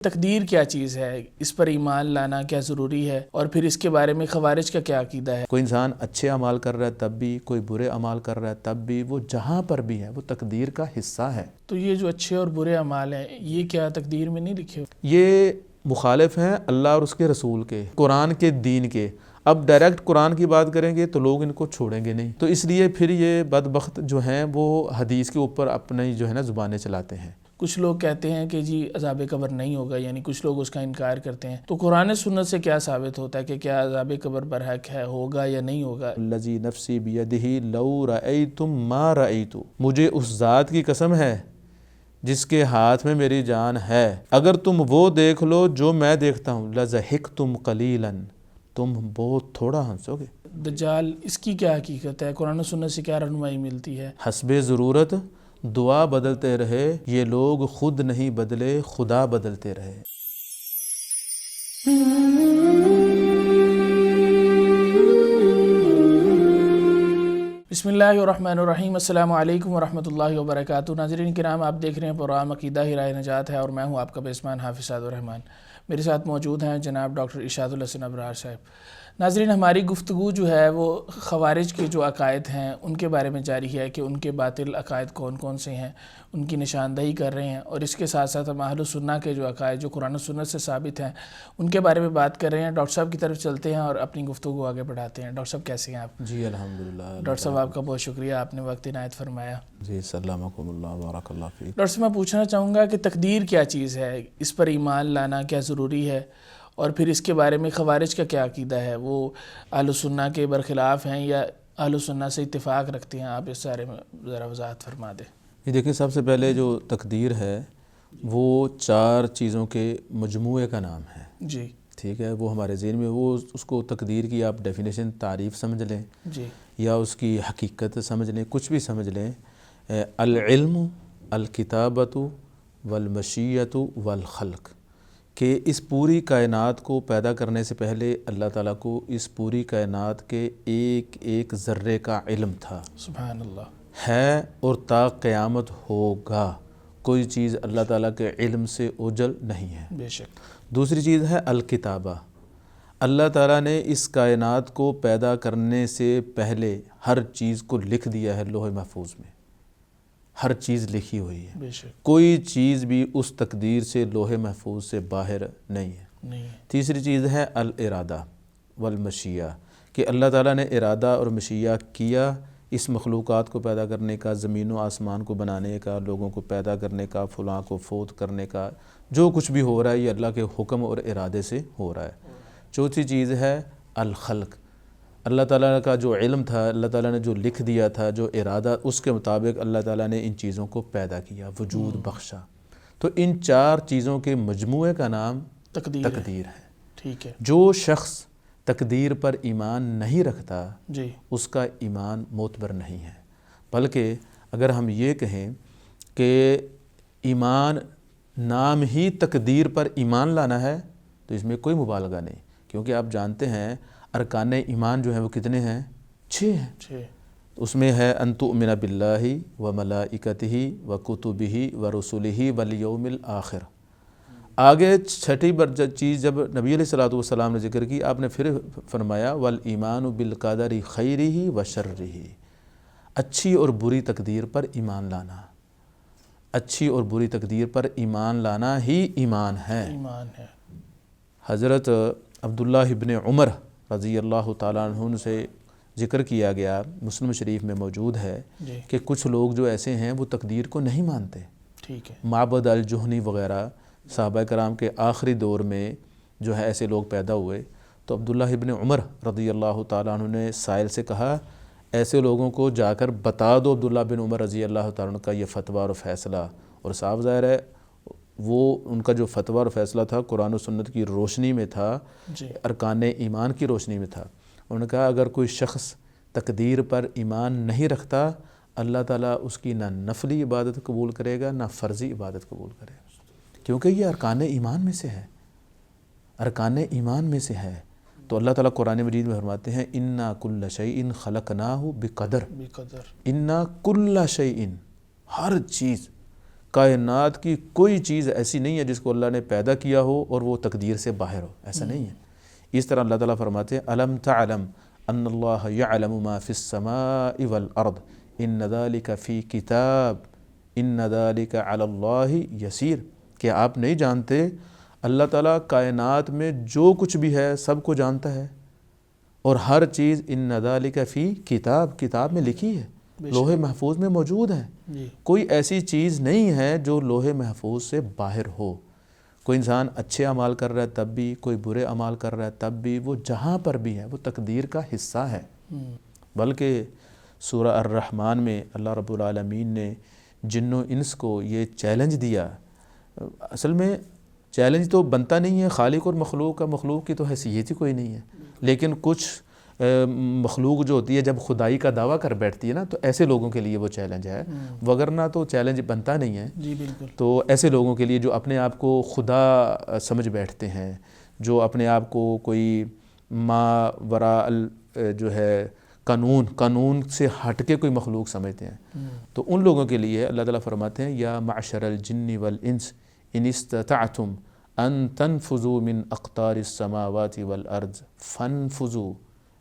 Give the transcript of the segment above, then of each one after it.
تقدیر کیا چیز ہے، اس پر ایمان لانا کیا ضروری ہے، اور پھر اس کے بارے میں خوارج کا کیا عقیدہ ہے؟ کوئی انسان اچھے اعمال کر رہا ہے تب بھی، کوئی برے اعمال کر رہا ہے تب بھی، وہ جہاں پر بھی ہے وہ تقدیر کا حصہ ہے۔ تو یہ جو اچھے اور برے اعمال ہیں یہ کیا تقدیر میں نہیں لکھے ہوئے؟ یہ مخالف ہیں اللہ اور اس کے رسول کے، قرآن کے، دین کے۔ اب ڈائریکٹ قرآن کی بات کریں گے تو لوگ ان کو چھوڑیں گے نہیں، تو اس لیے پھر یہ بدبخت جو ہیں وہ حدیث کے اوپر اپنی جو ہے نا زبانیں چلاتے ہیں۔ کچھ لوگ کہتے ہیں کہ جی عذاب قبر نہیں ہوگا، یعنی کچھ لوگ اس کا انکار کرتے ہیں، تو قرآن سنت سے کیا ثابت ہوتا ہے کہ کیا عذاب قبر برحق ہے، ہوگا یا نہیں ہوگا؟ الذی نفسی بیدہ لو رأیتم ما رأیت، مجھے اس ذات کی قسم ہے جس کے ہاتھ میں میری جان ہے، اگر تم وہ دیکھ لو جو میں دیکھتا ہوں لضحکتم قلیلا، تم بہت تھوڑا ہنسو گے۔ دجال اس کی کیا حقیقت ہے، قرآن و سنت سے کیا رہنمائی ملتی ہے؟ حسب ضرورت دعا بدلتے رہے، یہ لوگ خود نہیں بدلے، خدا بدلتے رہے۔ بسم اللہ الرحمن الرحیم، السلام علیکم ورحمۃ اللہ وبرکاتہ۔ ناظرین کرام، آپ دیکھ رہے ہیں پروگرام عقیدہ ہی راہ نجات ہے، اور میں ہوں آپ کا میزبان حافظ سعد الرحمن۔ میرے ساتھ موجود ہیں جناب ڈاکٹر ارشاد الحسن ابرار صاحب۔ ناظرین، ہماری گفتگو جو ہے وہ خوارج کے جو عقائد ہیں ان کے بارے میں جاری ہے کہ ان کے باطل عقائد کون کون سے ہیں، ان کی نشاندہی کر رہے ہیں، اور اس کے ساتھ ساتھ ہم اہل سنہ کے جو عقائد جو قرآن و سنت سے ثابت ہیں ان کے بارے میں بات کر رہے ہیں۔ ڈاکٹر صاحب کی طرف چلتے ہیں اور اپنی گفتگو آگے بڑھاتے ہیں۔ ڈاکٹر صاحب کیسے ہیں آپ؟ جی الحمدللہ۔ ڈاکٹر صاحب آپ کا بہت شکریہ، آپ نے وقت عنایت فرمایا۔ جی سلامکم اللہ بارک اللہ فیک۔ ڈاکٹر صاحب میں پوچھنا چاہوں گا کہ تقدیر کیا چیز ہے، اس پر ایمان لانا کیا ضروری ہے، اور پھر اس کے بارے میں خوارج کا کیا عقیدہ ہے؟ وہ اہل سنہ کے برخلاف ہیں یا اہل سنہ سے اتفاق رکھتے ہیں؟ آپ اس بارے میں ذرا وضاحت فرما دیں۔ یہ دیکھیں، سب سے پہلے جو تقدیر ہے وہ 4 چیزوں کے مجموعے کا نام ہے۔ جی ٹھیک ہے، وہ ہمارے ذہن میں، وہ اس کو تقدیر کی آپ ڈیفینیشن، تعریف سمجھ لیں جی یا اس کی حقیقت سمجھ لیں، کچھ بھی سمجھ لیں۔ العلم، الکتابۃ، والمشیۃ، والخلق، کہ اس پوری کائنات کو پیدا کرنے سے پہلے اللہ تعالیٰ کو اس پوری کائنات کے ایک ایک ذرے کا علم تھا، سبحان اللہ، ہے، اور تا قیامت ہوگا۔ کوئی چیز اللہ تعالیٰ کے علم سے اوجل نہیں ہے۔ بے شک۔ دوسری چیز ہے الکتابہ، اللہ تعالیٰ نے اس کائنات کو پیدا کرنے سے پہلے ہر چیز کو لکھ دیا ہے لوح محفوظ میں، ہر چیز لکھی ہوئی ہے، بے شک۔ کوئی چیز بھی اس تقدیر سے، لوح محفوظ سے باہر نہیں ہے۔ نہیں ہے۔ تیسری چیز ہے الارادہ والمشیہ، کہ اللہ تعالیٰ نے ارادہ اور مشیہ کیا اس مخلوقات کو پیدا کرنے کا، زمین و آسمان کو بنانے کا، لوگوں کو پیدا کرنے کا، فلاں کو فوت کرنے کا، جو کچھ بھی ہو رہا ہے یہ اللہ کے حکم اور ارادے سے ہو رہا ہے۔ چوتھی چیز ہے الخلق، اللہ تعالیٰ کا جو علم تھا، اللہ تعالیٰ نے جو لکھ دیا تھا، جو ارادہ، اس کے مطابق اللہ تعالیٰ نے ان چیزوں کو پیدا کیا، وجود بخشا۔ تو ان 4 چیزوں کے مجموعے کا نام تقدیر ہے۔ ٹھیک ہے جو شخص تقدیر پر ایمان نہیں رکھتا جی، اس کا ایمان معتبر نہیں ہے، بلکہ اگر ہم یہ کہیں کہ ایمان نام ہی تقدیر پر ایمان لانا ہے تو اس میں کوئی مبالغہ نہیں، کیونکہ آپ جانتے ہیں ارکان ایمان جو ہیں وہ کتنے ہیں؟ 6 ہیں۔ 6 اس میں ہے ان تؤمن باللہ و ملائکتہ و کتبہ و رسلہ والیوم الآخر۔ آگے 6ٹھی چیز جب نبی علیہ الصلوۃ والسلام نے ذکر کی، آپ نے پھر فرمایا والایمان بالقدر خیرہ و شرہ، اچھی اور بری تقدیر پر ایمان لانا، اچھی اور بری تقدیر پر ایمان لانا ہی ایمان ہے۔ ایمان ہے۔ حضرت عبداللہ ابن عمر رضی اللہ تعالیٰ عنہ سے ذکر کیا گیا، مسلم شریف میں موجود ہے، جی کہ کچھ لوگ جو ایسے ہیں وہ تقدیر کو نہیں مانتے۔ ٹھیک ہے۔ معبد الجہنی وغیرہ صحابہ کرام کے آخری دور میں جو ہے ایسے لوگ پیدا ہوئے، تو عبداللہ ابن عمر رضی اللہ تعالیٰ عنہ نے سائل سے کہا ایسے لوگوں کو جا کر بتا دو عبداللہ بن عمر رضی اللہ تعالیٰ عنہ کا یہ فتویٰ اور فیصلہ، اور صاف ظاہر ہے وہ ان کا جو فتویٰ اور فیصلہ تھا قرآن و سنت کی روشنی میں تھا، جی ارکان ایمان کی روشنی میں تھا۔ انہوں نے کہا اگر کوئی شخص تقدیر پر ایمان نہیں رکھتا، اللہ تعالیٰ اس کی نہ نفلی عبادت قبول کرے گا نہ فرضی عبادت قبول کرے گا، کیونکہ یہ ارکان ایمان میں سے ہے، ارکان ایمان میں سے ہے۔ تو اللہ تعالیٰ قرآن مجید میں فرماتے ہیں اِنَّا كُلَّ شَيْءٍ خَلَقْنَاهُ بِقَدْرٍ، بقدر، اِنَّا كُلَّ شَيْءٍ، ہر چیز کائنات کی کوئی چیز ایسی نہیں ہے جس کو اللہ نے پیدا کیا ہو اور وہ تقدیر سے باہر ہو، ایسا نہیں ہے۔ اس طرح اللہ تعالیٰ فرماتے ہیں الم تعلم ان اللہ یعلم ما فی السماء والارض ان ذلک فی کتاب ان ذلک علی اللہ یسیر، کہ آپ نہیں جانتے اللہ تعالیٰ کائنات میں جو کچھ بھی ہے سب کو جانتا ہے، اور ہر چیز ان ذلک فی کتاب، کتاب میں لکھی ہے، لوح محفوظ میں موجود ہے۔ کوئی ایسی چیز نہیں ہے جو لوح محفوظ سے باہر ہو۔ کوئی انسان اچھے اعمال کر رہا ہے تب بھی، کوئی برے اعمال کر رہا ہے تب بھی، وہ جہاں پر بھی ہے وہ تقدیر کا حصہ ہے۔ بلکہ سورہ الرحمن میں اللہ رب العالمین نے جن و انس کو یہ چیلنج دیا، اصل میں چیلنج تو بنتا نہیں ہے خالق اور مخلوق کا، مخلوق کی تو حیثیت ہی کوئی نہیں ہے، لیکن کچھ مخلوق جو ہوتی ہے جب خدائی کا دعویٰ کر بیٹھتی ہے نا تو ایسے لوگوں کے لیے وہ چیلنج ہے، وگرنہ تو چیلنج بنتا نہیں ہے۔ جی بالکل۔ تو ایسے لوگوں کے لیے جو اپنے آپ کو خدا سمجھ بیٹھتے ہیں، جو اپنے آپ کو کوئی ما وراء جو ہے قانون سے ہٹ کے کوئی مخلوق سمجھتے ہیں، تو ان لوگوں کے لیے اللہ تعالیٰ فرماتے ہیں یا معشر الجن والانس ان استطعتم ان تنفذوا من اقطار السماوات والارض فانفذوا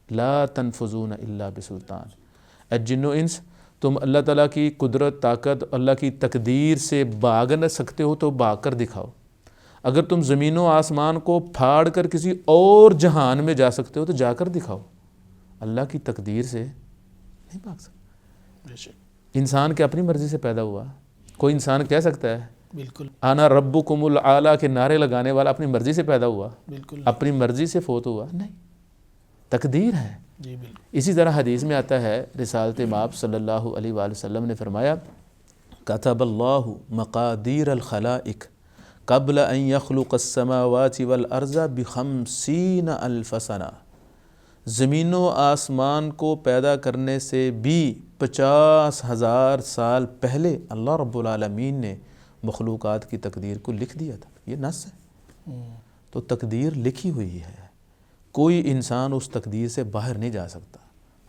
لا تنفذون الا بسلطان۔ اے جن و انس، تم اللہ تعالیٰ کی قدرت، طاقت، اللہ کی تقدیر سے بھاگ نہ سکتے ہو تو بھاگ کر دکھاؤ۔ اگر تم زمین و آسمان کو پھاڑ کر کسی اور جہان میں جا سکتے ہو تو جا کر دکھاؤ، اللہ کی تقدیر سے نہیں بھاگ سکتے۔ انسان کے اپنی مرضی سے پیدا ہوا، کوئی انسان کہہ سکتا ہے بالکل آنا ربکم الاعلیٰ کے نعرے لگانے والا اپنی مرضی سے پیدا ہوا، بالکل اپنی مرضی سے فوت ہوا؟ نہیں، تقدیر ہے۔ جی بالکل۔ اسی طرح حدیث میں آتا ہے، رسالت مآب صلی اللہ علیہ وآلہ وسلم نے فرمایا کتب اللہ مقادیر الخلائق قبل ان یخلق السماوات والارض ب50 الف سنہ، زمین و آسمان کو پیدا کرنے سے بھی 50,000 سال پہلے اللہ رب العالمین نے مخلوقات کی تقدیر کو لکھ دیا تھا۔ یہ نص ہے، تو تقدیر لکھی ہوئی ہے، کوئی انسان اس تقدیر سے باہر نہیں جا سکتا۔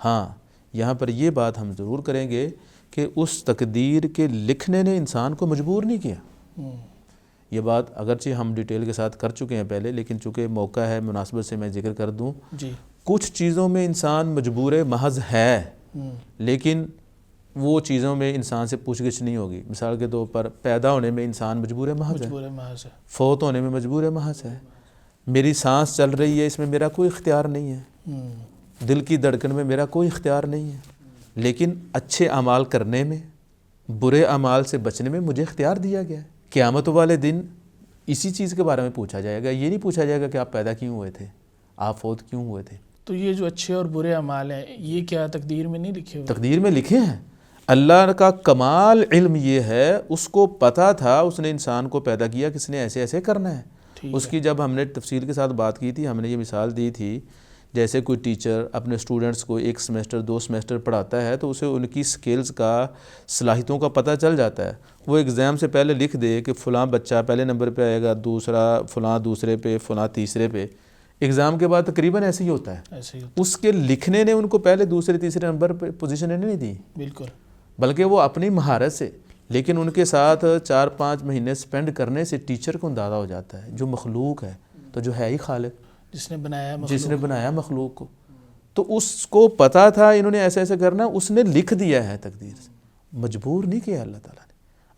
ہاں، یہاں پر یہ بات ہم ضرور کریں گے کہ اس تقدیر کے لکھنے نے انسان کو مجبور نہیں کیا۔ یہ بات اگرچہ ہم ڈیٹیل کے ساتھ کر چکے ہیں پہلے، لیکن چونکہ موقع ہے مناسبت سے میں ذکر کر دوں۔ جی، کچھ چیزوں میں انسان مجبور محض ہے، لیکن وہ چیزوں میں انسان سے پوچھ گچھ نہیں ہوگی۔ مثال کے طور پر پیدا ہونے میں انسان مجبور محض ہے، فوت ہونے میں مجبور محض ہے، میری سانس چل رہی ہے اس میں میرا کوئی اختیار نہیں ہے، دل کی دھڑکن میں میرا کوئی اختیار نہیں ہے، لیکن اچھے اعمال کرنے میں، برے اعمال سے بچنے میں مجھے اختیار دیا گیا ہے۔ قیامت والے دن اسی چیز کے بارے میں پوچھا جائے گا، یہ نہیں پوچھا جائے گا کہ آپ پیدا کیوں ہوئے تھے، آپ فوت کیوں ہوئے تھے۔ تو یہ جو اچھے اور برے اعمال ہیں یہ کیا تقدیر میں نہیں لکھے ہوئے؟ تقدیر میں لکھے ہیں۔ اللہ کا کمال علم یہ ہے، اس کو پتہ تھا، اس نے انسان کو پیدا کیا کس نے ایسے ایسے کرنا ہے۔ اس کی جب ہم نے تفصیل کے ساتھ بات کی تھی، ہم نے یہ مثال دی تھی، جیسے کوئی ٹیچر اپنے اسٹوڈنٹس کو 1 سیمسٹر 2 سیمسٹر پڑھاتا ہے تو اسے ان کی سکلز کا، صلاحیتوں کا پتہ چل جاتا ہے۔ وہ ایگزام سے پہلے لکھ دے کہ فلاں بچہ پہلے نمبر پہ آئے گا، دوسرا فلاں دوسرے پہ، فلاں تیسرے پہ، ایگزام کے بعد تقریباً ایسے ہی ہوتا ہے۔ اس کے لکھنے نے ان کو پہلے دوسرے تیسرے نمبر پہ پوزیشن نہیں دی، بالکل، بلکہ وہ اپنی مہارت سے، لیکن ان کے ساتھ 4-5 مہینے سپینڈ کرنے سے ٹیچر کو اندازہ ہو جاتا ہے جو مخلوق ہے، تو جو ہے ہی خالق، جس نے بنایا مخلوق کو، تو اس کو پتا تھا انہوں نے ایسے ایسے کرنا، اس نے لکھ دیا ہے تقدیر سے، مجبور نہیں کیا اللہ تعالیٰ نے۔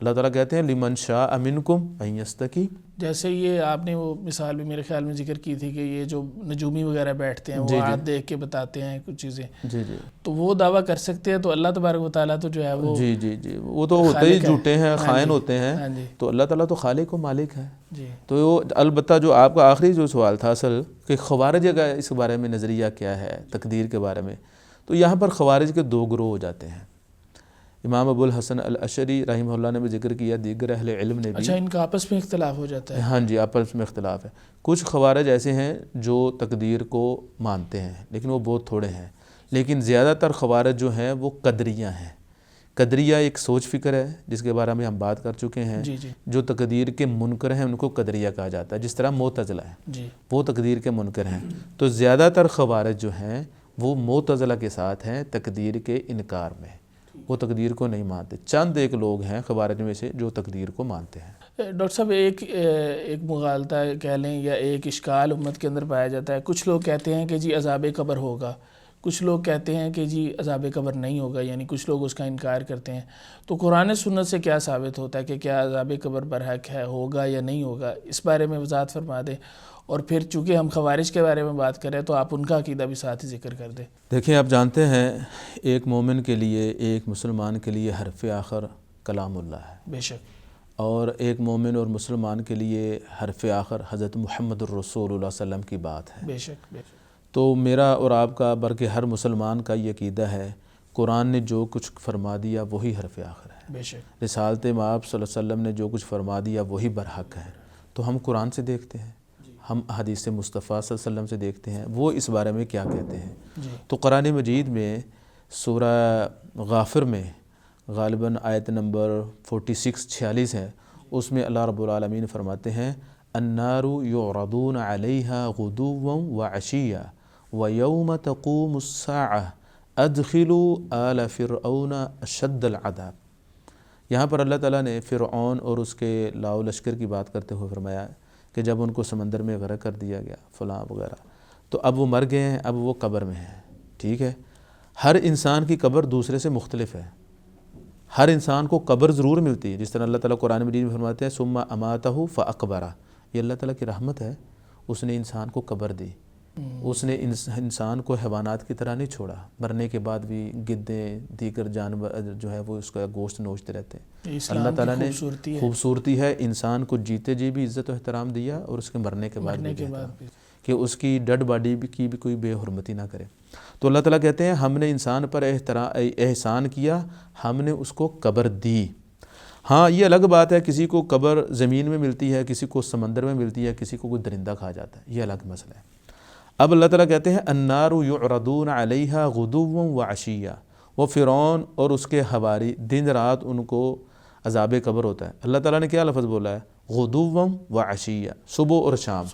اللہ تعالیٰ کہتے ہیں لمن شاء منکم ان یستقیم۔ جیسے یہ آپ نے وہ مثال بھی میرے خیال میں ذکر کی تھی کہ یہ جو نجومی وغیرہ بیٹھتے ہیں وہ ہاتھ دیکھ کے بتاتے ہیں کچھ چیزیں، جی جی، تو وہ دعویٰ کر سکتے ہیں، تو اللہ تبارک و تعالیٰ تو جو ہے وہ جی جی جی، وہ تو ہوتے ہی جھوٹے ہیں، خائن ہوتے ہیں، تو اللہ تعالیٰ تو خالق و مالک ہے۔ جی، تو البتہ جو آپ کا آخری جو سوال تھا اصل کہ خوارج کا اس بارے میں نظریہ کیا ہے تقدیر کے بارے میں، تو یہاں پر خوارج کے 2 گروہ ہو جاتے ہیں۔ امام ابو الحسن الاشعری رحمہ اللہ نے بھی ذکر کیا، دیگر اہل علم نے بھی۔ اچھا، ان کا آپس میں اختلاف ہو جاتا ہے؟ ہاں جی، آپس میں اختلاف ہے۔ کچھ خوارج ایسے ہیں جو تقدیر کو مانتے ہیں، لیکن وہ بہت تھوڑے ہیں، لیکن زیادہ تر خوارج جو ہیں وہ قدریہ ہیں۔ قدریہ ایک سوچ فکر ہے جس کے بارے میں ہم بات کر چکے ہیں۔ جی جی، جو تقدیر کے منکر ہیں ان کو قدریہ کہا جاتا ہے، جس طرح معتزلہ ہے، جی، وہ تقدیر کے منکر ہیں۔ تو زیادہ تر خوارج جو ہیں وہ معتزلہ کے ساتھ ہیں تقدیر کے انکار میں، وہ تقدیر کو نہیں مانتے. چند ایک لوگ ہیں خوارج میں سے جو تقدیر کو مانتے ہیں. ڈاکٹر صاحب ایک مغالطہ کہہ لیں یا ایک اشکال امت کے اندر پایا جاتا ہے. کچھ لوگ کہتے ہیں کہ جی عذاب قبر ہوگا، کچھ لوگ کہتے ہیں کہ جی عذاب قبر نہیں ہوگا، یعنی کچھ لوگ اس کا انکار کرتے ہیں. تو قرآن سنت سے کیا ثابت ہوتا ہے کہ کیا عذاب قبر برحق ہے، ہوگا یا نہیں ہوگا؟ اس بارے میں وضاحت فرما دیں. اور پھر چونکہ ہم خوارج کے بارے میں بات کریں تو آپ ان کا عقیدہ بھی ساتھ ہی ذکر کر دیں. دیکھیں، آپ جانتے ہیں ایک مومن کے لیے، ایک مسلمان کے لیے حرف آخر کلام اللہ ہے. بے شک. اور ایک مومن اور مسلمان کے لیے حرف آخر حضرت محمد الرسول اللہ صلی اللہ علیہ وسلم کی بات ہے. بے شک. بے شک. تو میرا اور آپ کا بلکہ ہر مسلمان کا یہ عقیدہ ہے، قرآن نے جو کچھ فرما دیا وہی حرف آخر ہے. بے شک. رسالت مآب صلی اللہ علیہ وسلم نے جو کچھ فرما دیا وہی برحق ہے. تو ہم قرآن سے دیکھتے ہیں، ہم حدیث مصطفیٰ صلی اللہ علیہ وسلم سے دیکھتے ہیں وہ اس بارے میں کیا کہتے ہیں. تو قرآن مجید میں سورہ غافر میں غالباً آیت نمبر 46 ہے، اس میں اللہ رب العالمین فرماتے ہیں النار یعرضون علیہا غدوا وعشیا ویوم تقوم الساعہ ادخلوا آل فرعون اشد العذاب. یہاں پر اللہ تعالیٰ نے فرعون اور اس کے لاؤ لشکر کی بات کرتے ہوئے فرمایا کہ جب ان کو سمندر میں غرق کر دیا گیا فلاں وغیرہ، تو اب وہ مر گئے ہیں، اب وہ قبر میں ہیں. ٹھیک ہے، ہر انسان کی قبر دوسرے سے مختلف ہے. ہر انسان کو قبر ضرور ملتی ہے، جس طرح اللہ تعالیٰ قرآن مجید میں فرماتے ہیں ثم اماتہ فاقبرہ. یہ اللہ تعالیٰ کی رحمت ہے، اس نے انسان کو قبر دی. اس نے انسان کو حیوانات کی طرح نہیں چھوڑا، مرنے کے بعد بھی گدیں دیگر جانور جو ہے وہ اس کا گوشت نوچتے رہتے ہیں. اللہ تعالیٰ نے خوبصورتی ہے انسان کو جیتے جی بھی عزت و احترام دیا اور اس کے مرنے کے بعد بھی کہ اس کی ڈیڈ باڈی کی بھی کوئی بے حرمتی نہ کرے. تو اللہ تعالیٰ کہتے ہیں ہم نے انسان پر احسان کیا، ہم نے اس کو قبر دی. ہاں یہ الگ بات ہے کسی کو قبر زمین میں ملتی ہے، کسی کو سمندر میں ملتی ہے، کسی کو کوئی درندہ کھا جاتا ہے، یہ الگ مسئلہ ہے. اب اللہ تعالیٰ کہتے ہیں النار یعرضون علیہا غدوا وعشیا. وہ فرعون اور اس کے حواری دن رات ان کو عذاب قبر ہوتا ہے. اللہ تعالیٰ نے کیا لفظ بولا ہے؟ غدوا وعشیا، صبح اور شام.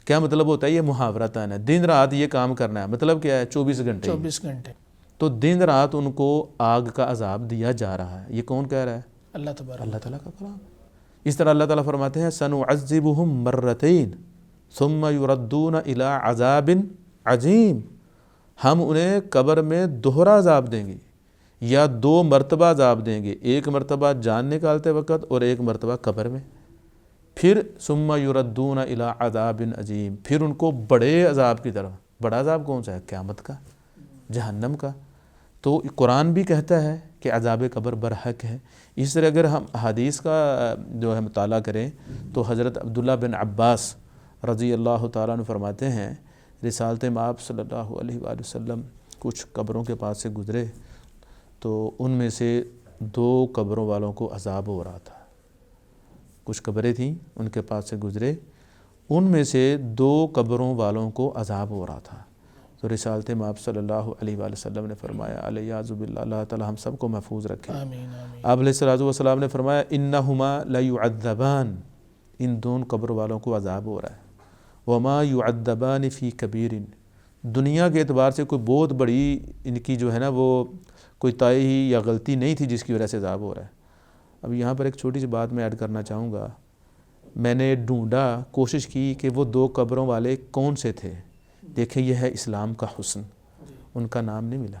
کیا مطلب ہوتا ہے؟ یہ محاورتاً ہے، دن رات یہ کام کرنا ہے. مطلب کیا ہے؟ 24 گھنٹے. تو دن رات ان کو آگ کا عذاب دیا جا رہا ہے. یہ کون کہہ رہا ہے؟ اللہ تعالیٰ کا کلام. اس طرح اللہ تعالیٰ فرماتے ہیں سنعذبہم مرتین ثم یردون الی عذاب عظیم. ہم انہیں قبر میں دوہرا عذاب دیں گے یا 2 مرتبہ عذاب دیں گے، ایک مرتبہ جان نکالتے وقت اور ایک مرتبہ قبر میں. پھر ثم یردون الی عذاب عظیم، پھر ان کو بڑے عذاب کی طرف. بڑا عذاب کون سا ہے؟ قیامت کا، جہنم کا. تو قرآن بھی کہتا ہے کہ عذاب قبر برحق ہے. اس طرح اگر ہم حدیث کا جو ہے مطالعہ کریں تو حضرت عبداللہ بن عباس رضی اللہ تعالیٰ عنہ فرماتے ہیں رسالت مآب صلی اللہ علیہ وآلہ وسلم کچھ قبروں کے پاس سے گزرے تو ان میں سے 2 قبروں والوں کو عذاب ہو رہا تھا. کچھ قبریں تھیں ان کے پاس سے گزرے، ان میں سے 2 قبروں والوں کو عذاب ہو رہا تھا. تو رسالت مآب صلی اللہ علیہ وآلہ وسلم نے فرمایا علیہ باللہ، اللہ تعالیٰ ہم سب کو محفوظ رکھے. آپ علیہ السلام نے فرمایا انہما لیعذبان، ان 2 قبر والوں کو عذاب ہو رہا ہے. وما یعذبان فی کبیر، دنیا کے اعتبار سے کوئی بہت بڑی ان کی جو ہے نا وہ کوئی تاہی یا غلطی نہیں تھی جس کی وجہ سے عذاب ہو رہا ہے. اب یہاں پر ایک چھوٹی سی بات میں ایڈ کرنا چاہوں گا. میں نے ڈھونڈا، کوشش کی کہ وہ 2 قبروں والے کون سے تھے. دیکھیں یہ ہے اسلام کا حسن، ان کا نام نہیں ملا.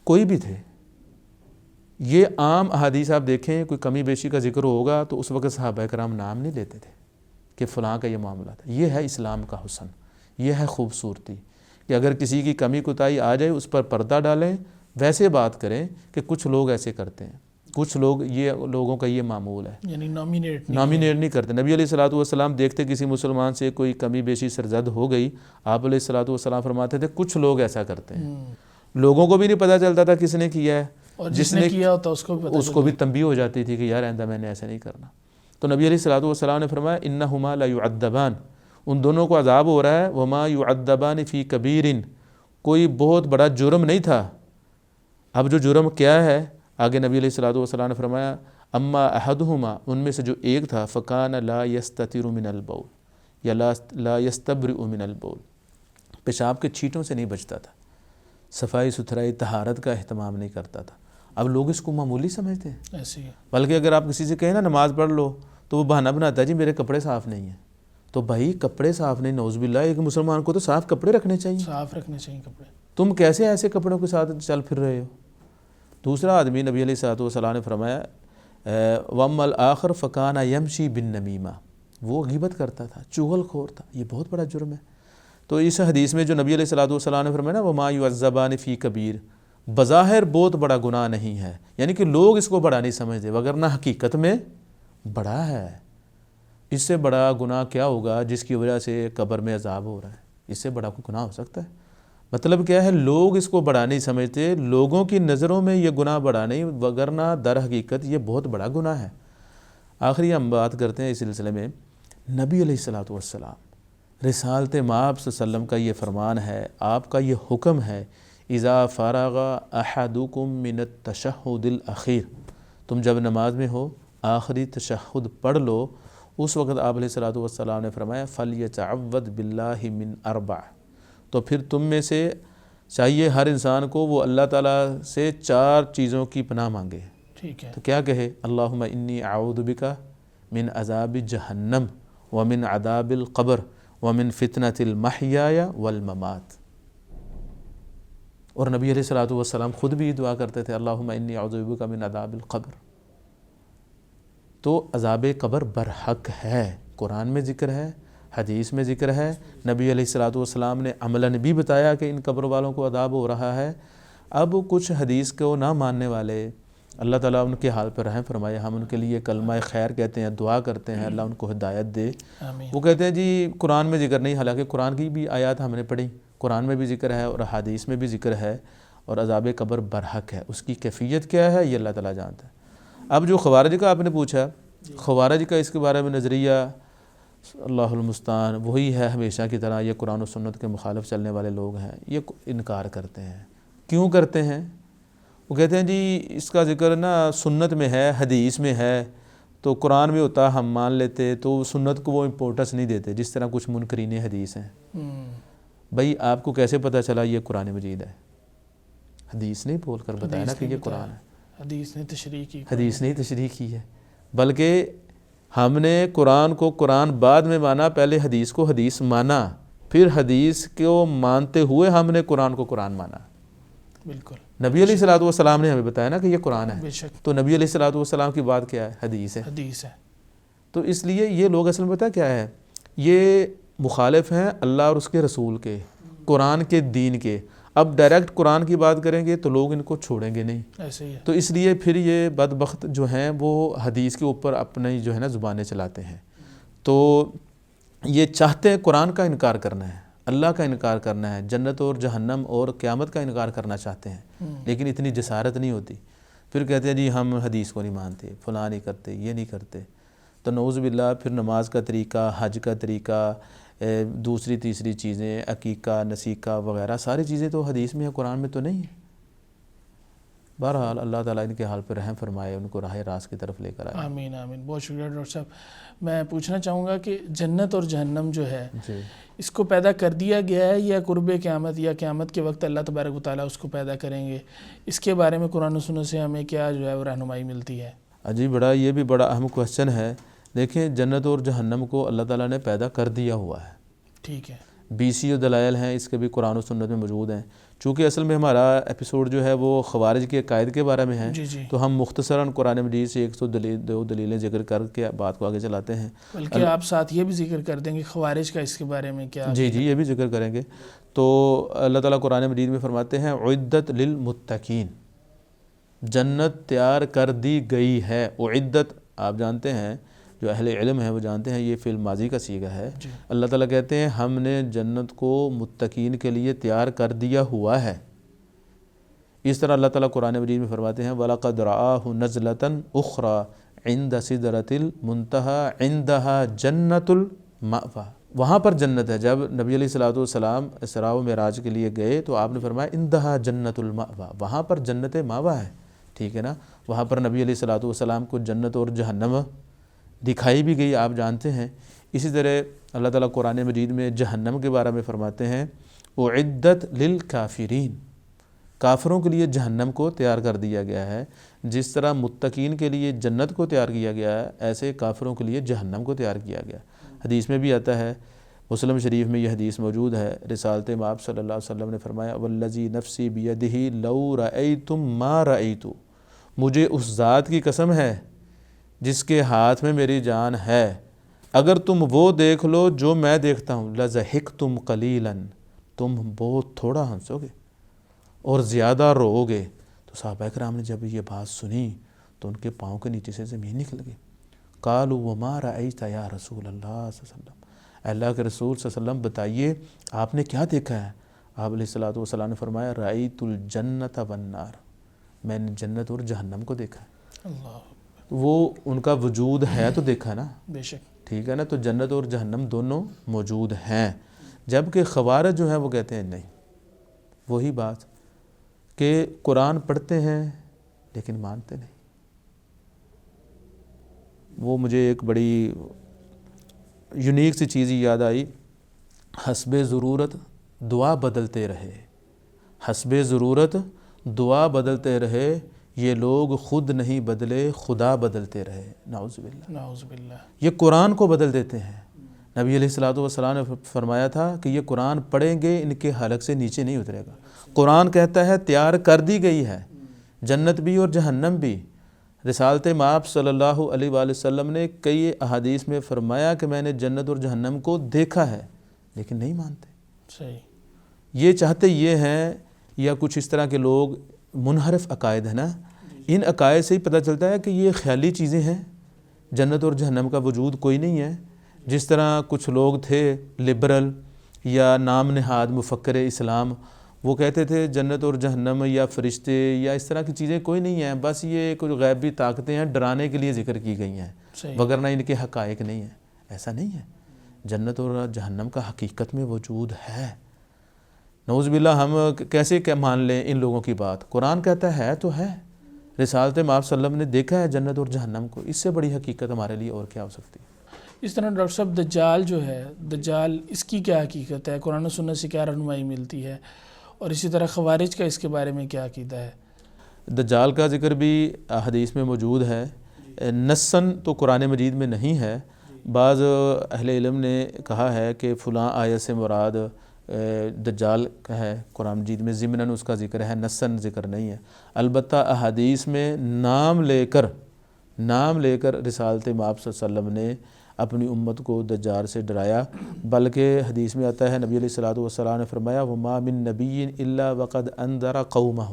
کوئی بھی تھے. یہ عام احادیث آپ دیکھیں کوئی کمی بیشی کا ذکر ہوگا تو اس وقت صحابہ کرام نام نہیں لیتے تھے کہ فلاں کا یہ معاملہ تھا. یہ ہے اسلام کا حسن، یہ ہے خوبصورتی کہ اگر کسی کی کمی کوتاہی آ جائے اس پر پردہ ڈالیں. ویسے بات کریں کہ کچھ لوگ ایسے کرتے ہیں، کچھ لوگ یہ لوگوں کا یہ معمول ہے، یعنی نامینیٹ نہیں کرتے. نبی علیہ الصلوۃ والسلام دیکھتے کسی مسلمان سے کوئی کمی بیشی سرزد ہو گئی، آپ علیہ الصلوۃ والسلام فرماتے تھے کچھ لوگ ایسا کرتے ہیں. لوگوں کو بھی نہیں پتہ چلتا تھا کس نے کیا ہے، اور جس نے کیا ہوتا اس کو بھی تنبیہ ہو جاتی تھی کہ یار آئندہ میں نے ایسا نہیں کرنا. تو نبی علیہ الصلوۃ والسلام نے فرمایا انہما لیعذبان، ان دونوں کو عذاب ہو رہا ہے. وما یعذبان فی کبیر، کوئی بہت بڑا جرم نہیں تھا. اب جو جرم کیا ہے آگے نبی علیہ الصلوۃ والسلام نے فرمایا اما احدہما، ان میں سے جو ایک تھا فکان لا یستتر من البول یا لا یستبرئ من البول، پیشاب کے چھینٹوں سے نہیں بچتا تھا. صفائی ستھرائی طہارت کا اہتمام نہیں کرتا تھا۔ اب لوگ اس کو معمولی سمجھتے ہیں، ایسے ہی ہے۔ بلکہ اگر آپ کسی سے کہیں نا نماز پڑھ لو تو وہ بہانہ بناتا ہے جی میرے کپڑے صاف نہیں ہیں۔ تو بھائی کپڑے صاف نہیں، نعوذ باللہ، ایک مسلمان کو تو صاف کپڑے رکھنے چاہیے، صاف رکھنے چاہیے کپڑے۔ تم کیسے ایسے کپڑوں کے ساتھ چل پھر رہے ہو؟ دوسرا آدمی نبی علیہ الصلوۃ والسلام نے فرمایا وَأَمَّا الْآخَرُ فَكَانَ يَمْشِي بِالنَّمِيمَةِ، وہ غیبت کرتا تھا، چغل خور تھا۔ یہ بہت بڑا جرم ہے۔ تو اس حدیث میں جو نبی علیہ الصلوۃ والسلام نے فرمایا نا وَمَا يُعَذَّبَانِ فِي كَبِيرٍ، بظاہر بہت بڑا گناہ نہیں ہے، یعنی کہ لوگ اس کو بڑا نہیں سمجھتے، وگرنہ حقیقت میں بڑا ہے۔ اس سے بڑا گناہ کیا ہوگا جس کی وجہ سے قبر میں عذاب ہو رہا ہے؟ اس سے بڑا کوئی گناہ ہو سکتا ہے؟ مطلب کیا ہے، لوگ اس کو بڑا نہیں سمجھتے، لوگوں کی نظروں میں یہ گناہ بڑا نہیں، وگرنہ در حقیقت یہ بہت بڑا گناہ ہے۔ آخری ہم بات کرتے ہیں اس سلسلے میں، نبی علیہ الصلوۃ والسلام، رسالت مآب صلی اللہ علیہ وسلم کا یہ فرمان ہے، آپ کا یہ حکم ہے، اذا فرغ احدکم من التشہد الاخیر، تم جب نماز میں ہو آخری تشہد پڑھ لو، اس وقت آپ علیہ الصلوۃ والسلام نے فرمایا فلیتعوذ باللہ من اربع، تو پھر تم میں سے چاہیے ہر انسان کو وہ اللہ تعالیٰ سے 4 چیزوں کی پناہ مانگے۔ ٹھیک ہے۔ تو کیا کہے؟ اللہم انی اعوذ بک من عذاب جہنم ومن عذاب القبر ومن فتنۃ المحیا والممات۔ اور نبی علیہ الصلوۃ والسلام خود بھی دعا کرتے تھے اللہم انی اعوذ بک من عذاب القبر۔ تو عذاب قبر برحق ہے، قرآن میں ذکر ہے، حدیث میں ذکر ہے، نبی علیہ الصلوۃ والسلام نے عملاً بھی بتایا کہ ان قبر والوں کو عذاب ہو رہا ہے۔ اب کچھ حدیث کو نہ ماننے والے، اللہ تعالیٰ ان کے حال پر رحم فرمائے، ہم ان کے لیے کلمہ خیر کہتے ہیں، دعا کرتے ہیں اللہ ان کو ہدایت دے۔ آمین۔ وہ کہتے ہیں جی قرآن میں ذکر نہیں، حالانکہ قرآن کی بھی آیات ہم نے پڑھی، قرآن میں بھی ذکر ہے اور حدیث میں بھی ذکر ہے، اور عذاب قبر برحق ہے۔ اس کی کیفیت کیا ہے یہ اللہ تعالیٰ جانتا ہے۔ اب جو خوارج کا آپ نے پوچھا، خوارج کا اس کے بارے میں نظریہ اللہ المستعان وہی ہے ہمیشہ کی طرح، یہ قرآن و سنت کے مخالف چلنے والے لوگ ہیں، یہ انکار کرتے ہیں۔ کیوں کرتے ہیں؟ وہ کہتے ہیں جی اس کا ذکر نا سنت میں ہے، حدیث میں ہے، تو قرآن میں ہوتا ہم مان لیتے، تو سنت کو وہ امپورٹنس نہیں دیتے، جس طرح کچھ منکرین حدیث ہیں۔ بھائی آپ کو کیسے پتہ چلا یہ قرآن مجید ہے؟ حدیث نہیں بول کر بتایا نا کہ یہ قرآن ہے، حدیث نے تشریح کی، حدیث نے تشریح کی ہے، بلکہ ہم نے قرآن کو قرآن بعد میں مانا، پہلے حدیث کو حدیث مانا، پھر حدیث کو مانتے ہوئے ہم نے قرآن کو قرآن مانا۔ بالکل۔ نبی علیہ الصلوۃ والسلام نے ہمیں بتایا نا کہ یہ قرآن ہے، بے شک تو نبی علیہ الصلوۃ والسلام کی بات کیا ہے؟ حدیث ہے۔ حدیث ہے۔ تو اس لیے یہ لوگ اصل میں پتہ کیا ہے، یہ مخالف ہیں اللہ اور اس کے رسول کے، قرآن کے دین کے۔ اب ڈائریکٹ قرآن کی بات کریں گے تو لوگ ان کو چھوڑیں گے نہیں، ایسے ہی ہے۔ تو اس لیے پھر یہ بدبخت جو ہیں وہ حدیث کے اوپر اپنی جو ہے نا زبانیں چلاتے ہیں۔ تو یہ چاہتے ہیں قرآن کا انکار کرنا ہے، اللہ کا انکار کرنا ہے، جنت اور جہنم اور قیامت کا انکار کرنا چاہتے ہیں، لیکن اتنی جسارت نہیں ہوتی۔ پھر کہتے ہیں جی ہم حدیث کو نہیں مانتے، فلاں نہیں کرتے، یہ نہیں کرتے۔ تو نعوذ باللہ پھر نماز کا طریقہ، حج کا طریقہ، دوسری تیسری چیزیں، عقیقہ، نسیکہ وغیرہ ساری چیزیں تو حدیث میں ہیں، قرآن میں تو نہیں ہیں۔ بہرحال اللہ تعالیٰ ان کے حال پر رحم فرمائے، ان کو راہ راست کی طرف لے کر آئے۔ آمین آمین۔ بہت شکریہ ڈاکٹر صاحب۔ میں پوچھنا چاہوں گا کہ جنت اور جہنم جو ہے جی، اس کو پیدا کر دیا گیا ہے یا قرب قیامت یا قیامت کے وقت اللہ تبارک و تعالیٰ اس کو پیدا کریں گے؟ اس کے بارے میں قرآن و سنت سے ہمیں کیا جو ہے وہ رہنمائی ملتی ہے؟ جی بڑا یہ بھی بڑا اہم کوشچن ہے۔ دیکھیں جنت اور جہنم کو اللہ تعالیٰ نے پیدا کر دیا ہوا ہے، ٹھیک ہے۔ 20 دلائل ہیں اس کے بھی قرآن و سنت میں موجود ہیں۔ چونکہ اصل میں ہمارا ایپیسوڈ جو ہے وہ خوارج کے عقائد کے بارے میں ہے، جی جی، تو ہم مختصراً قرآن مجید سے 102 دلیلیں ذکر کر کے بات کو آگے چلاتے ہیں۔ بلکہ آپ ساتھ یہ بھی ذکر کر دیں کہ خوارج کا اس کے بارے میں کیا؟ جی یہ بھی ذکر کریں گے۔ تو اللہ تعالیٰ قرآن مجید میں فرماتے ہیں اعدت للمتقین، جنت تیار کر دی گئی ہے۔ اعدت آپ جانتے ہیں، جو اہل علم ہیں وہ جانتے ہیں، یہ فعل ماضی کا صیغہ ہے۔ جی، اللہ تعالیٰ کہتے ہیں ہم نے جنت کو متقین کے لیے تیار کر دیا ہوا ہے۔ اس طرح اللہ تعالیٰ قرآن مجید میں فرماتے ہیں وَلَقَدْ رَآهُ نَزْلَةً أُخْرَى عِنْدَ سِدْرَةِ الْمُنْتَهَى عِنْدَهَا جَنَّةُ الْمَأْوَىٰ، وہاں پر جنت ہے۔ جب نبی علیہ الصلوۃ والسلام اسراء و معراج کے لیے گئے تو آپ نے فرمایا عِنْدَهَا جَنَّةُ الْمَأْوَىٰ، وہاں پر جنت ماوا ہے، ٹھیک ہے نا۔ وہاں پر نبی علیہ الصلوۃ والسلام کو جنت اور جہنم دکھائی بھی گئی، آپ جانتے ہیں۔ اسی طرح اللہ تعالیٰ قرآن مجید میں جہنم کے بارے میں فرماتے ہیں اعدت للکافرین، کافروں کے لیے جہنم کو تیار کر دیا گیا ہے، جس طرح متقین کے لیے جنت کو تیار کیا گیا ہے ایسے کافروں کے لیے جہنم کو تیار کیا گیا۔ حدیث میں بھی آتا ہے، مسلم شریف میں یہ حدیث موجود ہے، رسالت مآب صلی اللہ علیہ وسلم نے فرمایا والذی نفسی بیدہ لو رأیتم ما رأیت، مجھے اس ذات کی قسم ہے جس کے ہاتھ میں میری جان ہے، اگر تم وہ دیکھ لو جو میں دیکھتا ہوں لضحکتم قلیلا، تم بہت تھوڑا ہنسو گے اور زیادہ رو گے۔ تو صحابہ کرام نے جب یہ بات سنی تو ان کے پاؤں کے نیچے سے زمین نکل گئی۔ قالوا وما رأیت یا رسول اللہ صلی اللہ علیہ وسلم، اللہ کے رسول صلی اللہ علیہ وسلم بتائیے آپ نے کیا دیکھا ہے؟ آپ علیہ الصلوۃ والسلام نے فرمایا رأیت الجنت والنار، میں نے جنت اور جہنم کو دیکھا ہے۔ اللہ، وہ ان کا وجود ہے تو دیکھا نا، بے شک، ٹھیک ہے نا، تو جنت اور جہنم دونوں موجود ہیں۔ جبکہ خوارج جو ہیں وہ کہتے ہیں نہیں، وہی بات کہ قرآن پڑھتے ہیں لیکن مانتے نہیں۔ وہ مجھے ایک بڑی یونیک سی چیز یاد آئی، حسب ضرورت دعا بدلتے رہے، حسب ضرورت دعا بدلتے رہے، یہ لوگ خود نہیں بدلے خدا بدلتے رہے، نعوذ باللہ، نعوذ باللہ، یہ قرآن کو بدل دیتے ہیں۔ نبی علیہ الصلوۃ والسلام نے فرمایا تھا کہ یہ قرآن پڑھیں گے ان کے حلق سے نیچے نہیں اترے گا۔ قرآن کہتا ہے تیار کر دی گئی ہے جنت بھی اور جہنم بھی۔ رسالت مآب صلی اللہ علیہ وآلہ وسلم نے کئی احادیث میں فرمایا کہ میں نے جنت اور جہنم کو دیکھا ہے، لیکن نہیں مانتے۔ صحیح، یہ چاہتے یہ ہیں، یا کچھ اس طرح کے لوگ منحرف عقائد ہیں نا، ان عقائد سے ہی پتہ چلتا ہے کہ یہ خیالی چیزیں ہیں، جنت اور جہنم کا وجود کوئی نہیں ہے۔ جس طرح کچھ لوگ تھے لبرل یا نام نہاد مفکر اسلام، وہ کہتے تھے جنت اور جہنم یا فرشتے یا اس طرح کی چیزیں کوئی نہیں ہیں، بس یہ کچھ غیبی طاقتیں ہیں، ڈرانے کے لیے ذکر کی گئی ہیں، صحیح، وگرنہ ان کے حقائق نہیں ہیں۔ ایسا نہیں ہے، جنت اور جہنم کا حقیقت میں وجود ہے۔ نعوذ باللہ، ہم کیسے مان لیں ان لوگوں کی بات؟ قرآن کہتا ہے تو ہے، رسالت مآب صلی اللہ علیہ وسلم نے دیکھا ہے جنت اور جہنم کو، اس سے بڑی حقیقت ہمارے لیے اور کیا ہو سکتی ہے؟ اس طرح ڈاکٹر صاحب دجال جو ہے، دجال اس کی کیا حقیقت ہے؟ قرآن و سنت سے کیا رہنمائی ملتی ہے؟ اور اسی طرح خوارج کا اس کے بارے میں کیا عقیدہ ہے؟ دجال کا ذکر بھی حدیث میں موجود ہے، نصاً تو قرآن مجید میں نہیں ہے، بعض اہل علم نے کہا ہے کہ فلاں آیت سے مراد دجال کا ہے، قرآن مجید میں ضمناً اس کا ذکر ہے، نصاً ذکر نہیں ہے۔ البتہ احادیث میں نام لے کر رسالت مآب صلی اللہ علیہ وسلم نے اپنی امت کو دجال سے ڈرایا، بلکہ حدیث میں آتا ہے نبی علیہ الصلوۃ والسلام نے فرمایا وما من نبی الا وقد انذر قومہ،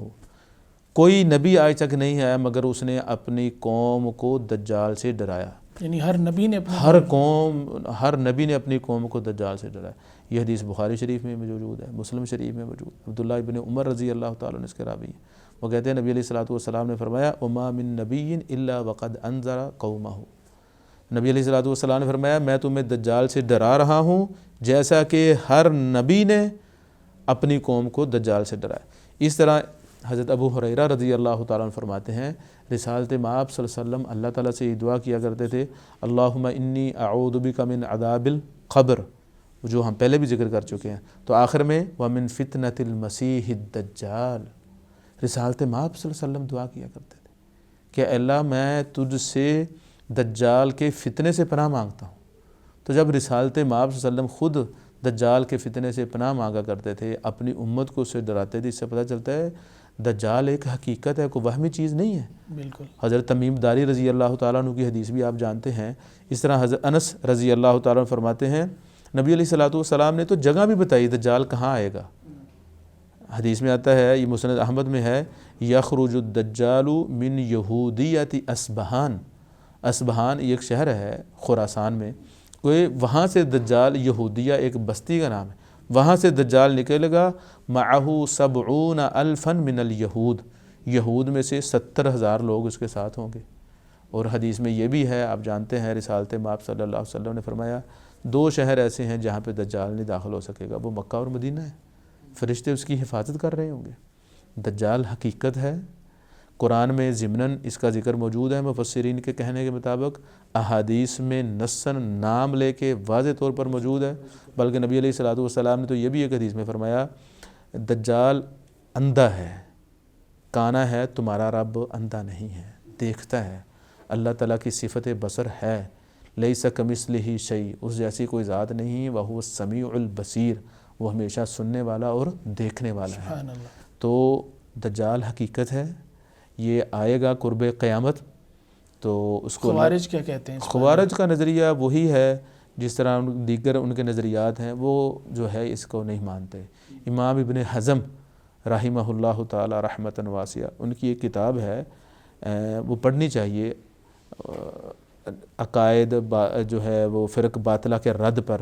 کوئی نبی آج تک نہیں آیا مگر اس نے اپنی قوم کو دجال سے ڈرایا۔ یعنی ہر نبی نے ہر نبی نے اپنی قوم کو دجال سے ڈرایا۔ یہ حدیث بخاری شریف میں موجود ہے، مسلم شریف میں موجود ہے، عبداللہ ابن عمر رضی اللہ تعالیٰ عنہ اس کے راوی ہیں، وہ کہتے ہیں نبی علیہ الصلوۃ والسلام نے فرمایا وما من نبی الا وقد انذر قومہ، نبی علیہ الصلوۃ والسلام نے فرمایا میں تمہیں دجال سے ڈرا رہا ہوں جیسا کہ ہر نبی نے اپنی قوم کو دجال سے ڈرایا۔ اس طرح حضرت ابو ہریرہ رضی اللہ تعالیٰ عنہ فرماتے ہیں رسالت مآب صلی اللہ علیہ وسلم اللہ تعالیٰ سے یہ دعا کیا کرتے تھے اللہم انی اعوذ بک من عذاب القبر، جو ہم پہلے بھی ذکر کر چکے ہیں، تو آخر میں ومن فتنۃ المسیح الدجال، رسالت مآب صلی اللہ علیہ وسلم دعا کیا کرتے تھے کہ اللہ میں تجھ سے دجال کے فتنے سے پناہ مانگتا ہوں۔ تو جب رسالت مآب صلی اللہ علیہ وسلم خود دجال کے فتنے سے پناہ مانگا کرتے تھے، اپنی امت کو اس سے ڈراتے تھے، اس سے پتہ چلتا ہے دجال ایک حقیقت ہے، کوئی وہمی چیز نہیں ہے۔ بالکل، حضرت تمیم داری رضی اللہ تعالیٰ عنہ کی حدیث بھی آپ جانتے ہیں۔ اس طرح حضرت انس رضی اللہ تعالیٰ عنہ فرماتے ہیں نبی علیہ الصلوۃ والسلام نے تو جگہ بھی بتائی دجال کہاں آئے گا۔ حدیث میں آتا ہے، یہ مسند احمد میں ہے، یخرج الدجال من یہودیت اصبہان، اصبہان یہ ایک شہر ہے خراسان میں، کوئی وہاں سے دجال، یہودیہ ایک بستی کا نام ہے، وہاں سے دجال نکلے گا، معہ 70,000 من الیہود، یہود میں سے 70,000 لوگ اس کے ساتھ ہوں گے۔ اور حدیث میں یہ بھی ہے، آپ جانتے ہیں رسالت مآب صلی اللہ علیہ وسلم نے فرمایا 2 شہر ایسے ہیں جہاں پہ دجال نہیں داخل ہو سکے گا، وہ مکہ اور مدینہ ہے، فرشتے اس کی حفاظت کر رہے ہوں گے۔ دجال حقیقت ہے، قرآن میں ضمناً اس کا ذکر موجود ہے، مفسرین کے کہنے کے مطابق احادیث میں نصاً نام لے کے واضح طور پر موجود ہے، بلکہ نبی علیہ الصلوۃ والسلام نے تو یہ بھی ایک حدیث میں فرمایا دجال اندھا ہے، کانا ہے، تمہارا رب اندھا نہیں ہے، دیکھتا ہے۔ اللہ تعالیٰ کی صفت بصر ہے، لیس کمثلہ شیء، اس جیسی کوئی ذات نہیں، وہو السمیع البصیر، وہ ہمیشہ سننے والا اور دیکھنے والا ہے۔ سبحان اللہ۔ تو دجال حقیقت ہے، یہ آئے گا قرب قیامت۔ تو اس کو خوارج کیا کہتے ہیں اس بارے میں؟ خوارج کا نظریہ وہی ہے جس طرح دیگر ان کے نظریات ہیں، وہ جو ہے اس کو نہیں مانتے۔ امام ابن حزم رحمہ اللہ تعالی رحمتاً واسعہ، ان کی ایک کتاب ہے، وہ پڑھنی چاہیے، عقائد جو ہے وہ فرق باطلہ کے رد پر،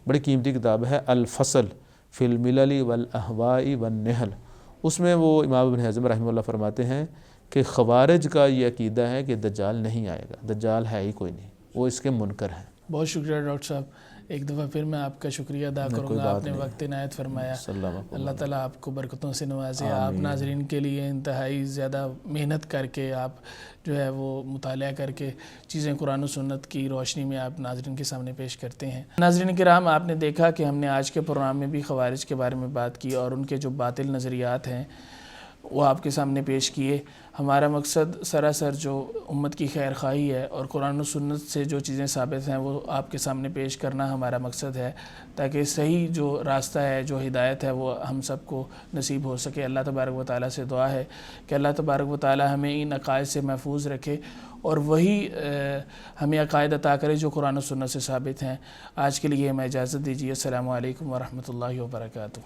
بڑی قیمتی کتاب ہے، الفصل فی الملل والاہواء والنحل۔ اس میں وہ امام ابن حزم رحمہ اللہ فرماتے ہیں کہ خوارج کا یہ عقیدہ ہے کہ دجال نہیں آئے گا، دجال ہے ہی کوئی نہیں، وہ اس کے منکر ہیں۔ بہت شکریہ ڈاکٹر صاحب، ایک دفعہ پھر میں آپ کا شکریہ ادا کروں گا، آپ نے وقت عنایت فرمایا، اللہ تعالیٰ آپ کو برکتوں سے نوازے۔ آپ ناظرین کے لیے انتہائی زیادہ محنت کر کے، آپ جو ہے وہ مطالعہ کر کے چیزیں قرآن و سنت کی روشنی میں آپ ناظرین کے سامنے پیش کرتے ہیں۔ ناظرین کرام، آپ نے دیکھا کہ ہم نے آج کے پروگرام میں بھی خوارج کے بارے میں بات کی اور ان کے جو باطل نظریات ہیں وہ آپ کے سامنے پیش کیے۔ ہمارا مقصد سراسر جو امت کی خیر خواہی ہے اور قرآن و سنت سے جو چیزیں ثابت ہیں وہ آپ کے سامنے پیش کرنا ہمارا مقصد ہے، تاکہ صحیح جو راستہ ہے، جو ہدایت ہے، وہ ہم سب کو نصیب ہو سکے۔ اللہ تبارک و تعالیٰ سے دعا ہے کہ اللہ تبارک و تعالیٰ ہمیں ان عقائد سے محفوظ رکھے اور وہی ہمیں عقائد عطا کرے جو قرآن و سنت سے ثابت ہیں۔ آج کے لیے ہمیں اجازت دیجیے۔ السلام علیکم ورحمۃ اللہ وبرکاتہ۔